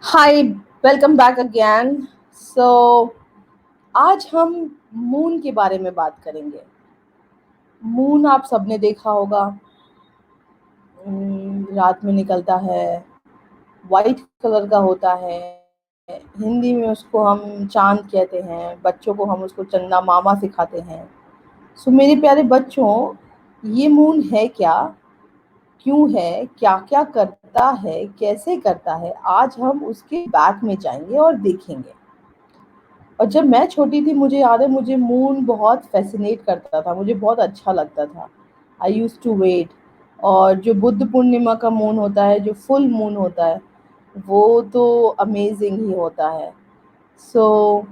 हाय, welcome back again. सो आज हम moon के बारे में बात करेंगे। मून आप सबने देखा होगा। रात में निकलता है, वाइट कलर का होता है। हिंदी में उसको हम चांद कहते हैं। बच्चों को हम उसको चंदा मामा सिखाते हैं। सो मेरे प्यारे बच्चों, ये मून है क्या, क्यों है, क्या क्या करता है, कैसे करता है, आज हम उसके बैक में जाएंगे और देखेंगे। और जब मैं छोटी थी मुझे याद है, मुझे मून बहुत फैसिनेट करता था, मुझे बहुत अच्छा लगता था। आई यूज़ टू वेट। और जो बुद्ध पूर्णिमा का मून होता है, जो फुल मून होता है, वो तो अमेजिंग ही होता है। सो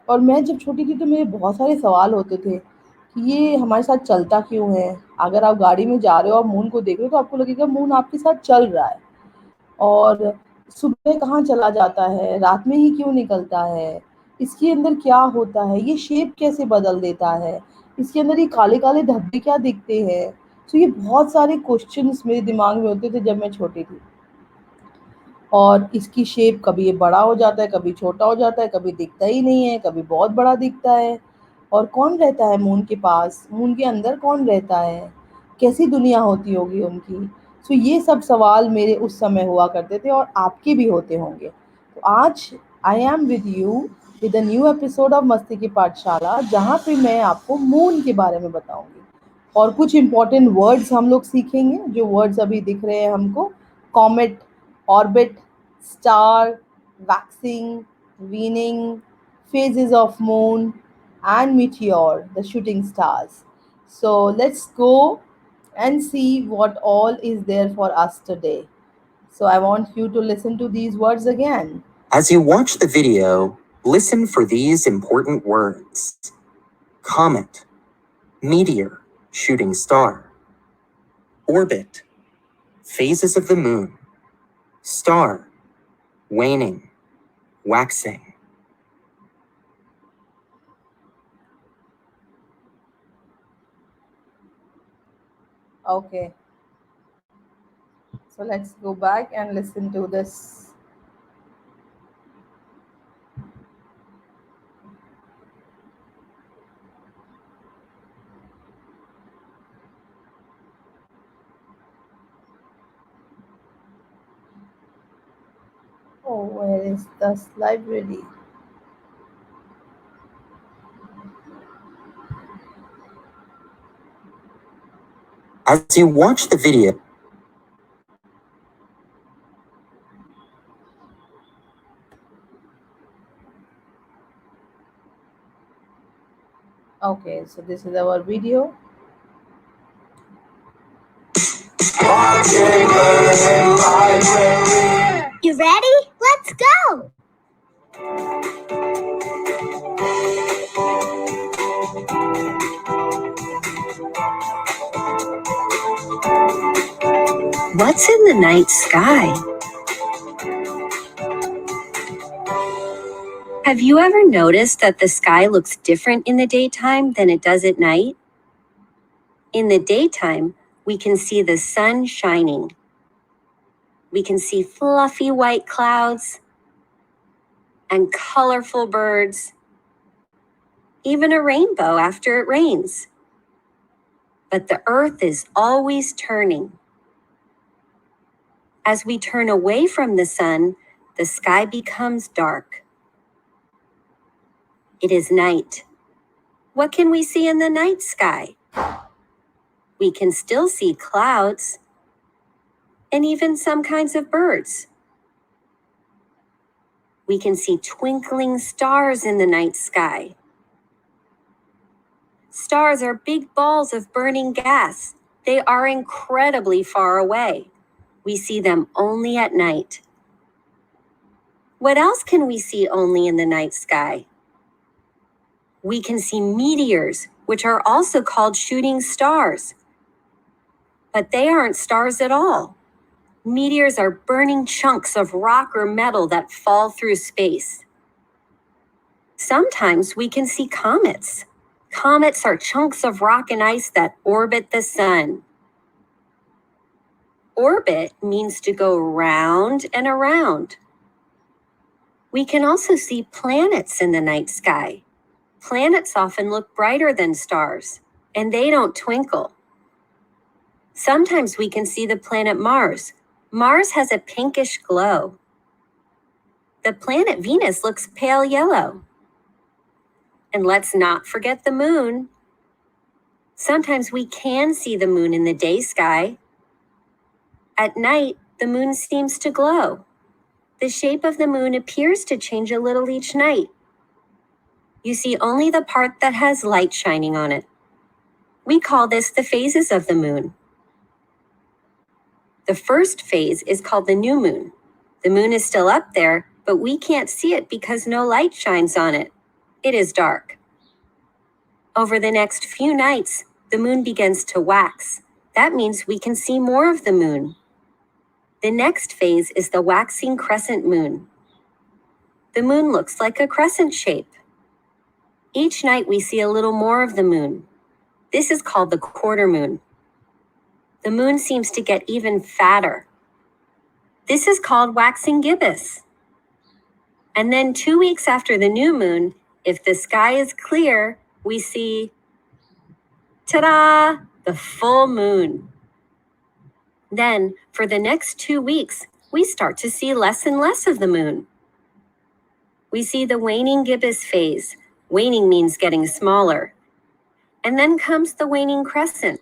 और मैं जब छोटी थी तो मेरे बहुत सारे सवाल होते थे कि ये हमारे साथ चलता क्यों है। अगर आप गाड़ी में जा रहे हो, आप मून को देख रहे हो, तो आपको लगेगा मून आपके साथ चल रहा है। और सुबह कहाँ चला जाता है, रात में ही क्यों निकलता है, इसके अंदर क्या होता है, ये शेप कैसे बदल देता है, इसके अंदर ये काले काले धब्बे क्या दिखते हैं। तो ये बहुत सारे क्वेश्चंस मेरे दिमाग में होते थे जब मैं छोटी थी। और इसकी शेप कभी ये बड़ा हो जाता है, कभी छोटा हो जाता है, कभी दिखता ही नहीं है, कभी बहुत बड़ा दिखता है। और कौन रहता है मून के पास, मून के अंदर कौन रहता है, कैसी दुनिया होती होगी उनकी। सो ये सब सवाल मेरे उस समय हुआ करते थे और आपके भी होते होंगे। तो आज I am with you with a new episode of मस्ती की पाठशाला, जहाँ पे मैं आपको मून के बारे में बताऊंगी। और कुछ इंपॉर्टेंट वर्ड्स हम लोग सीखेंगे, जो वर्ड्स अभी दिख रहे हैं हमको। Comet, orbit, star, waxing, weaning, phases of moon, and meteor, the shooting stars. So let's go and see what all is there for us today. So I want you to listen to these words again. As you watch the video, listen for these important words: comet, meteor, shooting star; orbit, phases of the moon; star, waning, waxing. Okay, so let's go back and listen to this. Oh, where is this library? As you watch the video, Okay, so this is our video. You ready? Let's go! what's in the night sky? Have you ever noticed that the sky looks different in the daytime than it does at night? In the daytime, we can see the sun shining. We can see fluffy white clouds and colorful birds, even a rainbow after it rains. But the earth is always turning. As we turn away from the sun, the sky becomes dark. It is night. What can we see in the night sky? We can still see clouds and even some kinds of birds. We can see twinkling stars in the night sky. Stars are big balls of burning gas. They are incredibly far away. We see them only at night. What else can we see only in the night sky? We can see meteors, which are also called shooting stars. But they aren't stars at all. Meteors are burning chunks of rock or metal that fall through space. Sometimes we can see comets. Comets are chunks of rock and ice that orbit the sun. Orbit means to go round and around. We can also see planets in the night sky. Planets often look brighter than stars, and they don't twinkle. Sometimes we can see the planet Mars. Mars has a pinkish glow. The planet Venus looks pale yellow. And let's not forget the moon. Sometimes we can see the moon in the day sky. At night, the moon seems to glow. The shape of the moon appears to change a little each night. You see only the part that has light shining on it. We call this the phases of the moon. The first phase is called the new moon. The moon is still up there, but we can't see it because no light shines on it. It is dark. Over the next few nights, the moon begins to wax. That means we can see more of the moon. The next phase is the waxing crescent moon. The moon looks like a crescent shape. Each night we see a little more of the moon. This is called the quarter moon. The moon seems to get even fatter. This is called waxing gibbous. And then 2 weeks after the new moon, if the sky is clear, we see, ta-da, the full moon. Then, for the next 2 weeks, we start to see less and less of the moon. We see the waning gibbous phase. Waning means getting smaller. And then comes the waning crescent.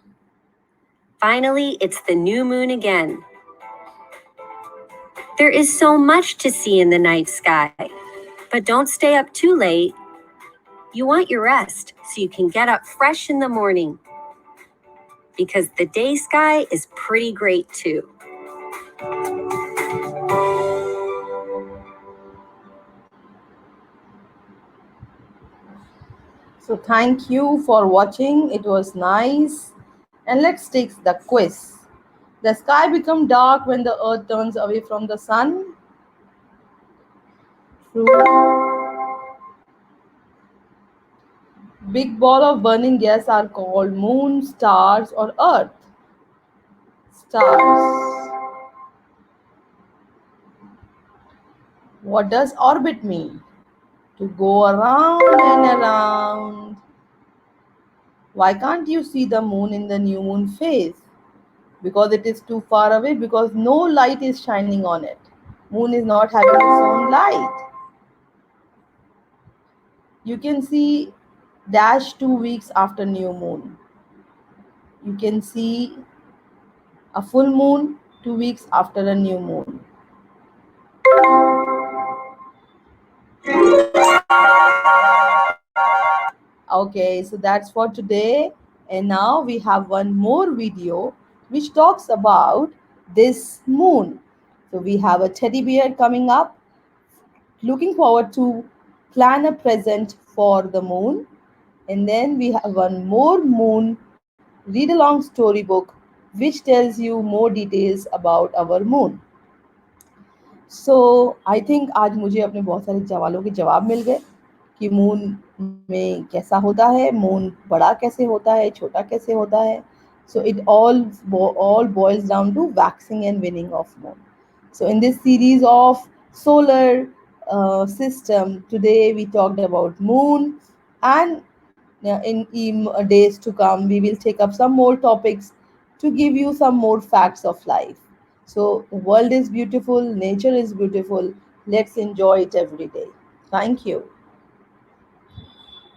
Finally, it's the new moon again. There is so much to see in the night sky, but don't stay up too late. You want your rest so you can get up fresh in the morning, because the day sky is pretty great too. So thank you for watching. It was nice. And let's take the quiz. The sky becomes dark when the earth turns away from the sun. True. Big ball of burning gas are called moon, stars, or earth. Stars. What does orbit mean? To go around and around. Why can't you see the moon in the new moon phase? Because it is too far away, because no light is shining on it. Moon is not having its own light. You can see dash 2 weeks after new moon. You can see a full moon 2 weeks after a new moon. Okay, so that's for today. And now we have one more video which talks about this moon. So we have a teddy bear coming up. Looking forward to plan a present for the moon. And then we have one more moon read along storybook which tells you more details about our moon. So I think आज मुझे अपने बहुत सारे सवालों के जवाब मिल गए कि मून में कैसा होता है, मून बड़ा कैसे होता है, छोटा कैसे होता है. So it all boils down to waxing and waning of moon. So in this series of solar system, today we talked about moon, and in days to come we will take up some more topics to give you some more facts of life. So the world is beautiful, nature is beautiful. Let's enjoy it every day. Thank you.